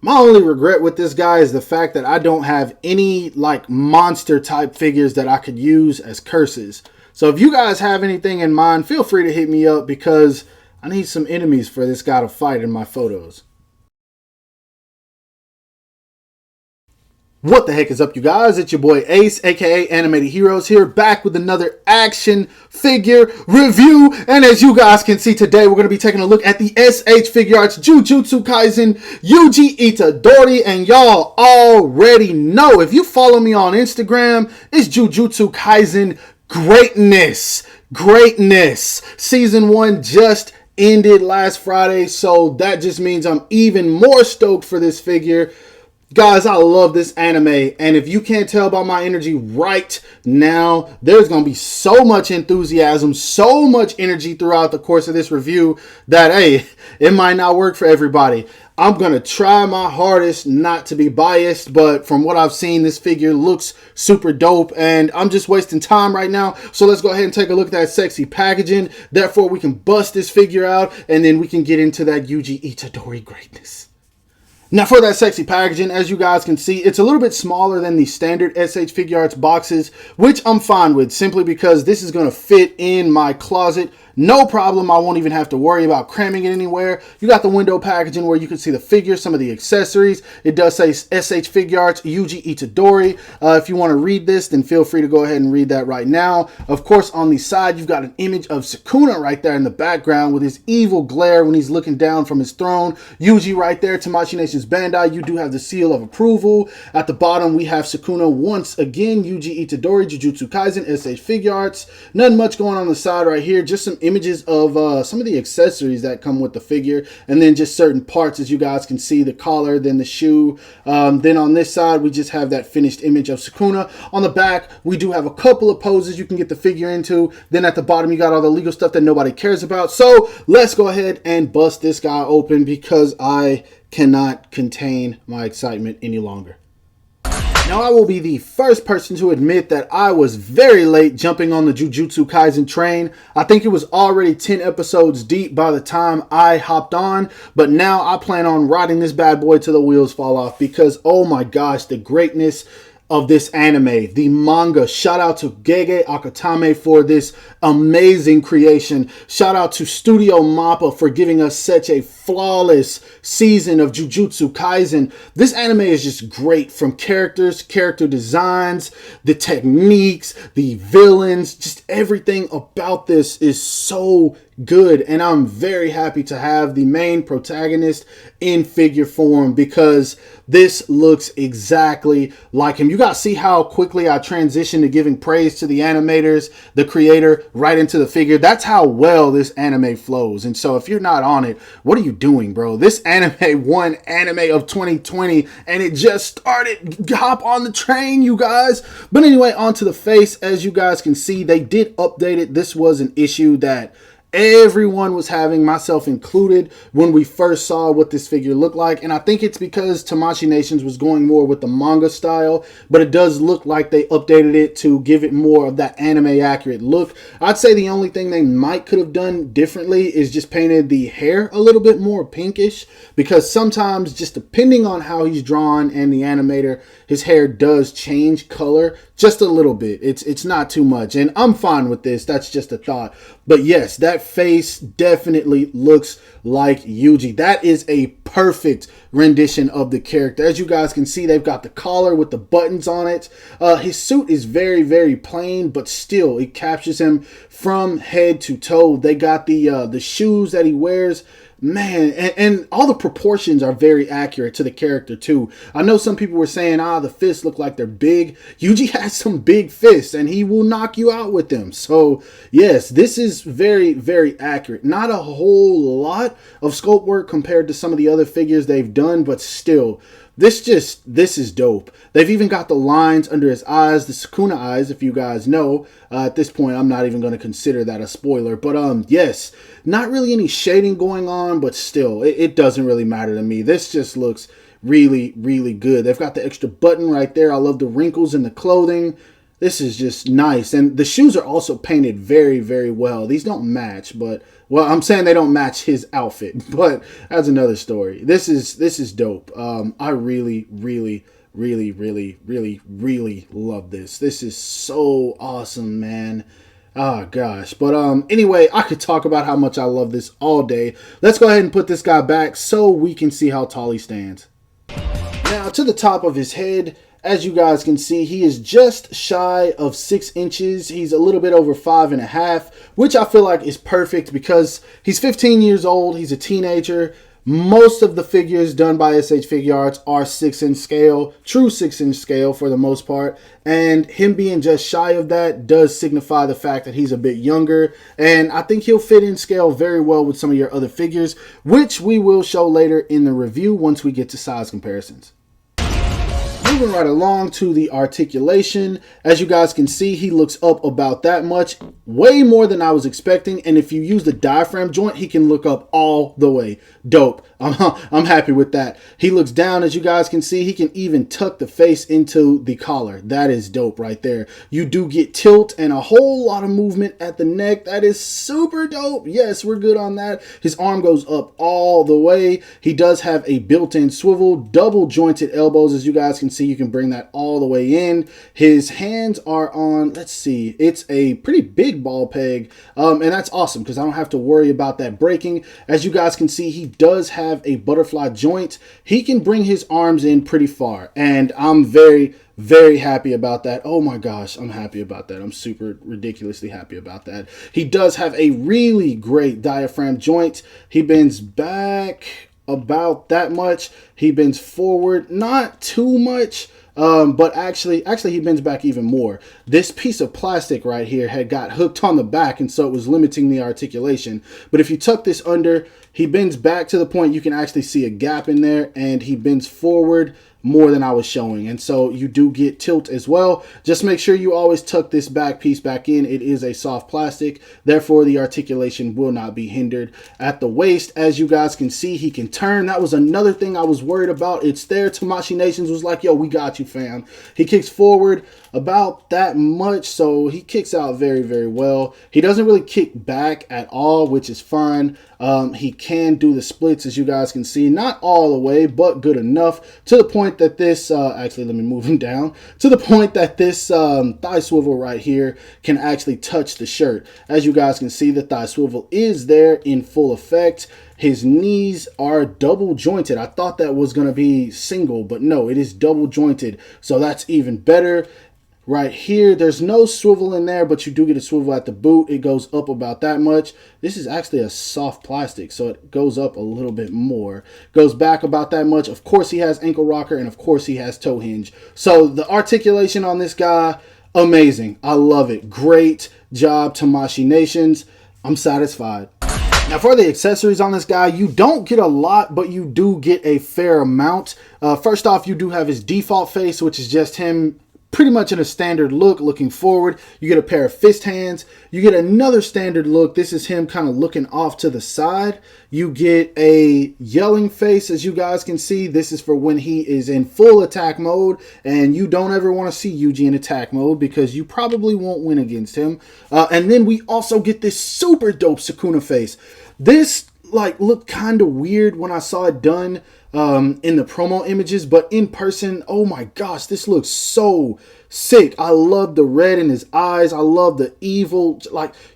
My only regret with this guy is the fact that I don't have any like monster type figures that I could use as curses. So if you guys have anything in mind, feel free to hit me up because I need some enemies for this guy to fight in my photos. What the heck is up, you guys? It's your boy Ace, aka Animated Heroes, here back with another action figure review. And as you guys can see today, we're going to be taking a look at the SH Figuarts Jujutsu Kaisen Yuji Itadori. And y'all already know, if you follow me on Instagram, it's Jujutsu Kaisen Greatness. Season 1 just ended last Friday, so that just means I'm even more stoked for this figure. Guys, I love this anime, and if you can't tell by my energy right now, there's going to be so much enthusiasm, so much energy throughout the course of this review that, hey, it might not work for everybody. I'm going to try my hardest not to be biased, but from what I've seen, this figure looks super dope, and I'm just wasting time right now. So let's go ahead and take a look at that sexy packaging. Therefore, we can bust this figure out, and then we can get into that Yuji Itadori greatness. Now for that sexy packaging, as you guys can see, it's a little bit smaller than the standard SH Figuarts boxes, which I'm fine with simply because this is going to fit in my closet. No problem. I won't even have to worry about cramming it anywhere. You got the window packaging where you can see the figure, some of the accessories. It does say SH Figuarts Yuji Itadori. If you want to read this, then feel free to go ahead and read that right now. Of course, on the side, you've got an image of Sukuna right there in the background with his evil glare when he's looking down from his throne. Yuji right there, Tamashii Nation's Bandai. You do have the seal of approval. At the bottom, we have Sukuna once again, Yuji Itadori, Jujutsu Kaisen, SH Figuarts. Nothing much going on the side right here. Just some images of some of the accessories that come with the figure, and then just certain parts, as you guys can see, the collar, then the shoe. Then on this side, we just have that finished image of Sukuna. On the back, we do have a couple of poses you can get the figure into. Then at the bottom, you got all the legal stuff that nobody cares about. So let's go ahead and bust this guy open because I cannot contain my excitement any longer. Now, I will be the first person to admit that I was very late jumping on the Jujutsu Kaisen train. I think it was already 10 episodes deep by the time I hopped on, but now I plan on riding this bad boy till the wheels fall off because, oh my gosh, the greatness of this anime, the manga. Shout out to Gege Akutami for this amazing creation. Shout out to Studio Mappa for giving us such a flawless season of Jujutsu Kaisen. This anime is just great, from characters, character designs, the techniques, the villains, just everything about this is so good, and I'm very happy to have the main protagonist in figure form because this looks exactly like him. You guys see how quickly I transitioned to giving praise to the animators, the creator, right into the figure. That's how well this anime flows. And so if you're not on it, what are you doing, bro? This anime won anime of 2020 and it just started. Hop on the train, you guys. But anyway, onto the face. As you guys can see, they did update it. This was an issue that everyone was having, myself included, when we first saw what this figure looked like. And I think it's because Tamashii Nations was going more with the manga style, but it does look like they updated it to give it more of that anime accurate look. I'd say the only thing they could have done differently is just painted the hair a little bit more pinkish, because sometimes, just depending on how he's drawn and the animator, his hair does change color just a little bit. It's not too much, and I'm fine with this. That's just a thought. But yes, that face definitely looks like Yuji. That is a perfect rendition of the character. As you guys can see, they've got the collar with the buttons on it. His suit is very, very plain, but still, it captures him from head to toe. They got the shoes that he wears. Man, and all the proportions are very accurate to the character too. I know some people were saying, the fists look like they're big. Yuji has some big fists and he will knock you out with them. So yes, this is very, very accurate. Not a whole lot of sculpt work compared to some of the other figures they've done, but still, this is dope. They've even got the lines under his eyes, the Sukuna eyes, if you guys know. At this point, I'm not even going to consider that a spoiler. But yes, not really any shading going on, but still, it doesn't really matter to me. This just looks really, really good. They've got the extra button right there. I love the wrinkles in the clothing. This is just nice. And the shoes are also painted very, very well. These don't match, but, well, I'm saying they don't match his outfit, but that's another story. This is dope. I really, really, really, really, really, really love this. This is so awesome, man. Oh, gosh. But anyway, I could talk about how much I love this all day. Let's go ahead and put this guy back so we can see how tall he stands. Now, to the top of his head, as you guys can see, he is just shy of 6 inches. He's a little bit over 5.5, which I feel like is perfect because he's 15 years old. He's a teenager. Most of the figures done by SH Figuarts are 6-inch scale, true 6-inch scale for the most part. And him being just shy of that does signify the fact that he's a bit younger. And I think he'll fit in scale very well with some of your other figures, which we will show later in the review once we get to size comparisons. Moving right along to the articulation, as you guys can see, he looks up about that much, way more than I was expecting. And if you use the diaphragm joint, he can look up all the way. Dope. I'm happy with that. He looks down, as you guys can see. He can even tuck the face into the collar. That is dope right there. You do get tilt and a whole lot of movement at the neck. That is super dope. Yes, we're good on that. His arm goes up all the way. He does have a built-in swivel, double jointed elbows, as you guys can see. You can bring that all the way in. His hands are on, let's see, it's a pretty big ball peg, and that's awesome because I don't have to worry about that breaking. As you guys can see, he does have a butterfly joint. He can bring his arms in pretty far, and I'm very, very happy about that. Oh my gosh, I'm happy about that. I'm super ridiculously happy about that. He does have a really great diaphragm joint. He bends back about that much. He bends forward not too much, but actually he bends back even more. This piece of plastic right here had got hooked on the back, and so it was limiting the articulation. But if you tuck this under, he bends back to the point you can actually see a gap in there, and he bends forward more than I was showing, and so you do get tilt as well. Just make sure you always tuck this back piece back in. It is a soft plastic, therefore the articulation will not be hindered. At the waist, as you guys can see, he can turn. That was another thing I was worried about. It's there. Tamashii Nations was like, yo, we got you, fam. He kicks forward about that much, so he kicks out very, very well. He doesn't really kick back at all, which is fine. He can do the splits, as you guys can see, not all the way, but good enough, to the point that this, actually, let me move him down, to the point that this thigh swivel right here can actually touch the shirt. As you guys can see, the thigh swivel is there in full effect. His knees are double jointed. I thought that was going to be single, but no, it is double jointed, so that's even better. Right here, there's no swivel in there, but you do get a swivel at the boot. It goes up about that much. This is actually a soft plastic, so it goes up a little bit more. Goes back about that much. Of course, he has ankle rocker, and of course, he has toe hinge. So the articulation on this guy, amazing. I love it. Great job, Tamashii Nations. I'm satisfied. Now, for the accessories on this guy, you don't get a lot, but you do get a fair amount. First off, you do have his default face, which is just him pretty much in a standard look, looking forward. You get a pair of fist hands. You get another standard look. This is him kind of looking off to the side. You get a yelling face, as you guys can see. This is for when he is in full attack mode, and you don't ever want to see Yuji in attack mode because you probably won't win against him. And then we also get this super dope Sukuna face. This looked kind of weird when I saw it done in the promo images, but in person, oh my gosh, this looks so sick. I love the red in his eyes. I love the evil,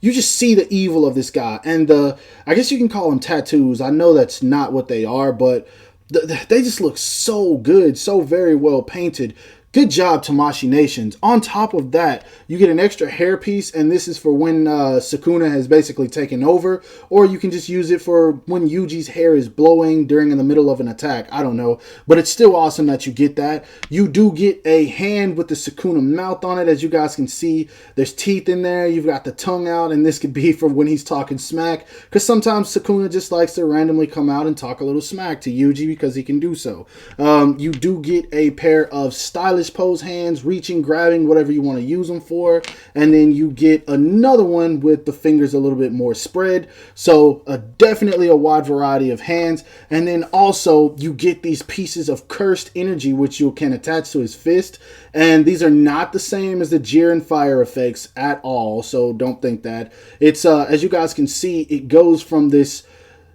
you just see the evil of this guy, and I guess you can call them tattoos. I know that's not what they are, but they just look so good, so very well painted. Good job, Tamashii Nations. On top of that, you get an extra hairpiece, and this is for when Sukuna has basically taken over, or you can just use it for when Yuji's hair is blowing during in the middle of an attack. I don't know, but it's still awesome that you get that. You do get a hand with the Sukuna mouth on it, as you guys can see. There's teeth in there. You've got the tongue out, and this could be for when he's talking smack, because sometimes Sukuna just likes to randomly come out and talk a little smack to Yuji because he can do so. You do get a pair of stylish childish pose hands, reaching, grabbing, whatever you want to use them for. And then you get another one with the fingers a little bit more spread. So definitely a wide variety of hands. And then also you get these pieces of cursed energy, which you can attach to his fist. And these are not the same as the Jiren fire effects at all. So don't think that. It's, as you guys can see, it goes from this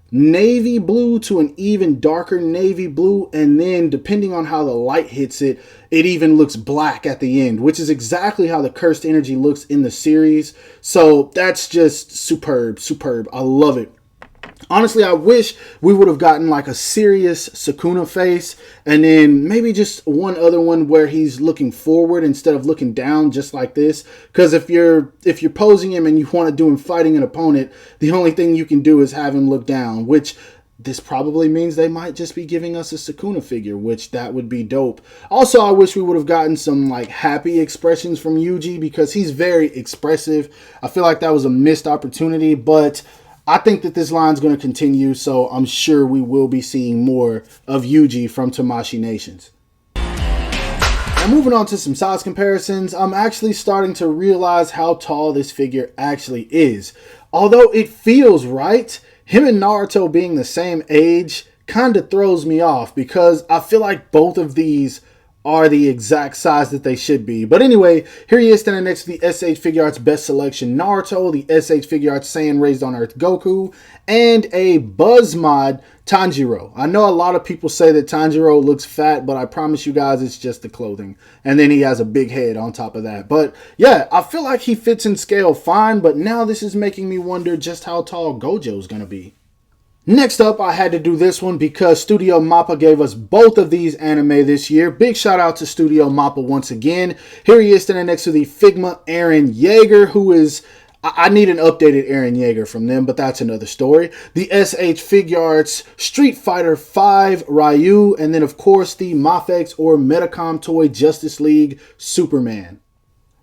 navy blue to an even darker navy blue, and then depending on how the light hits it, it even looks black at the end, which is exactly how the cursed energy looks in the series. So that's just superb. I love it. Honestly, I wish we would have gotten like a serious Sukuna face, and then maybe just one other one where he's looking forward instead of looking down, just like this. Because if you're posing him and you want to do him fighting an opponent, the only thing you can do is have him look down, which this probably means they might just be giving us a Sukuna figure, which that would be dope. Also, I wish we would have gotten some like happy expressions from Yuji, because he's very expressive. I feel like that was a missed opportunity, but I think that this line's going to continue, so I'm sure we will be seeing more of Yuji from Tamashii Nations. Now, moving on to some size comparisons, I'm actually starting to realize how tall this figure actually is. Although it feels right, him and Naruto being the same age kind of throws me off, because I feel like both of these are the exact size that they should be. But anyway, here he is standing next to the SH Figuarts Best Selection Naruto, the SH Figuarts Saiyan Raised on Earth Goku, and a Buzz Mod Tanjiro. I know a lot of people say that Tanjiro looks fat, but I promise you guys it's just the clothing. And then he has a big head on top of that. But yeah, I feel like he fits in scale fine, but now this is making me wonder just how tall Gojo's gonna be. Next up, I had to do this one because Studio Mappa gave us both of these anime this year. Big shout out to Studio Mappa once again. Here he is standing next to the Figma Eren Yeager, who is... I need an updated Eren Yeager from them, but that's another story. The SH Figuarts Street Fighter V Ryu, and then of course the Mafex or Metacom toy Justice League Superman.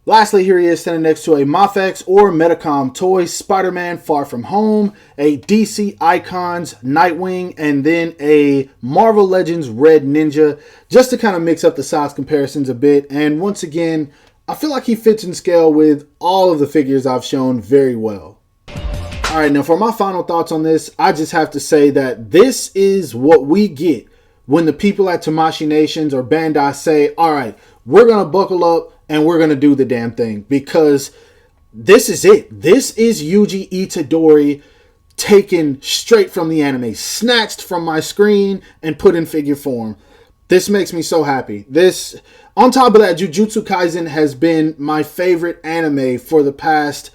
Lastly, here he is standing next to a Mafex or Metacom toy Spider-Man Far From Home, a DC Icons Nightwing, and then a Marvel Legends Red Ninja, just to kind of mix up the size comparisons a bit. And once again, I feel like he fits in scale with all of the figures I've shown very well. Alright, now for my final thoughts on this, I just have to say that this is what we get when the people at Tamashii Nations or Bandai say, alright, we're going to buckle up and we're going to do the damn thing, because this is it. This is Yuji Itadori taken straight from the anime, snatched from my screen and put in figure form. This makes me so happy. This, on top of that, Jujutsu Kaisen has been my favorite anime for the past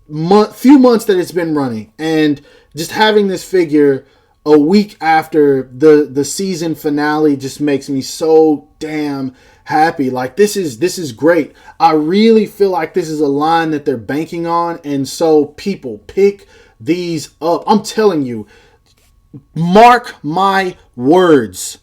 few months that it's been running. And just having this figure a week after the season finale just makes me so damn happy. Like, this is great. I really feel like this is a line that they're banking on, and so people pick these up. I'm telling you, mark my words,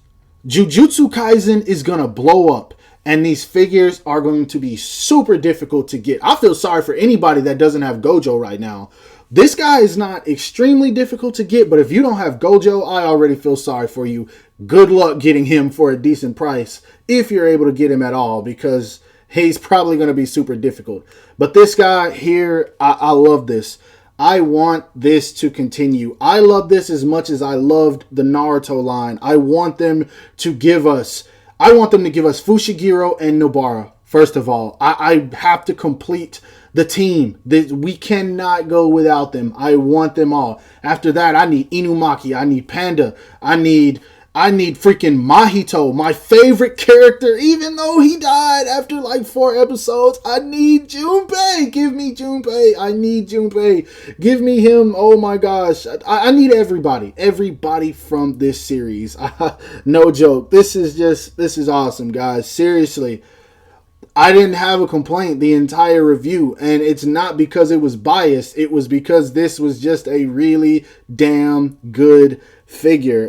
Jujutsu Kaisen is gonna blow up, and these figures are going to be super difficult to get. I feel sorry for anybody that doesn't have Gojo right now. This guy is not extremely difficult to get, but if you don't have Gojo, I already feel sorry for you. Good luck getting him for a decent price, if you're able to get him at all, because he's probably going to be super difficult. But this guy here, I love this. I want this to continue. I love this as much as I loved the Naruto line. I want them to give us Fushiguro and Nobara. First of all, I have to complete the team. We cannot go without them. I want them all. After that, I need Inumaki. I need Panda. I need freaking Mahito, my favorite character, even though he died after like 4 episodes. I need Junpei. Give me Junpei. I need Junpei. Give me him. Oh my gosh. I need everybody. Everybody from this series. No joke. This is awesome, guys. Seriously. I didn't have a complaint the entire review, and it's not because it was biased. It was because this was just a really damn good figure.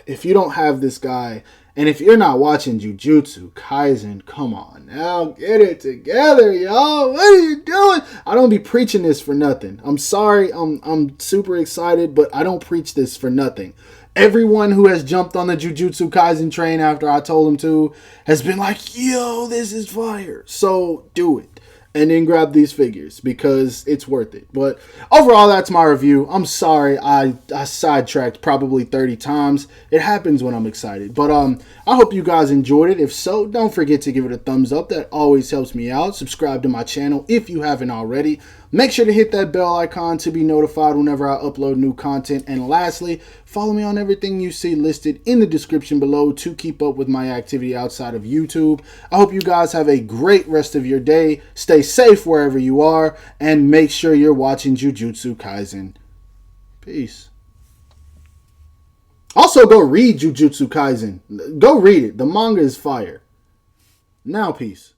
If you don't have this guy, and if you're not watching Jujutsu Kaisen, come on now, get it together, y'all. What are you doing? I don't be preaching this for nothing. I'm sorry. I'm super excited, but I don't preach this for nothing. Everyone who has jumped on the Jujutsu Kaisen train after I told them to has been like, yo, this is fire. So do it. And then grab these figures because it's worth it. But overall, that's my review. I'm sorry I sidetracked probably 30 times. It happens when I'm excited. But I hope you guys enjoyed it. If so, don't forget to give it a thumbs up. That always helps me out. Subscribe to my channel if you haven't already. Make sure to hit that bell icon to be notified whenever I upload new content. And lastly, follow me on everything you see listed in the description below to keep up with my activity outside of YouTube. I hope you guys have a great rest of your day. Stay safe wherever you are, and make sure you're watching Jujutsu Kaisen. Peace. Also, go read Jujutsu Kaisen. Go read it. The manga is fire. Now, peace.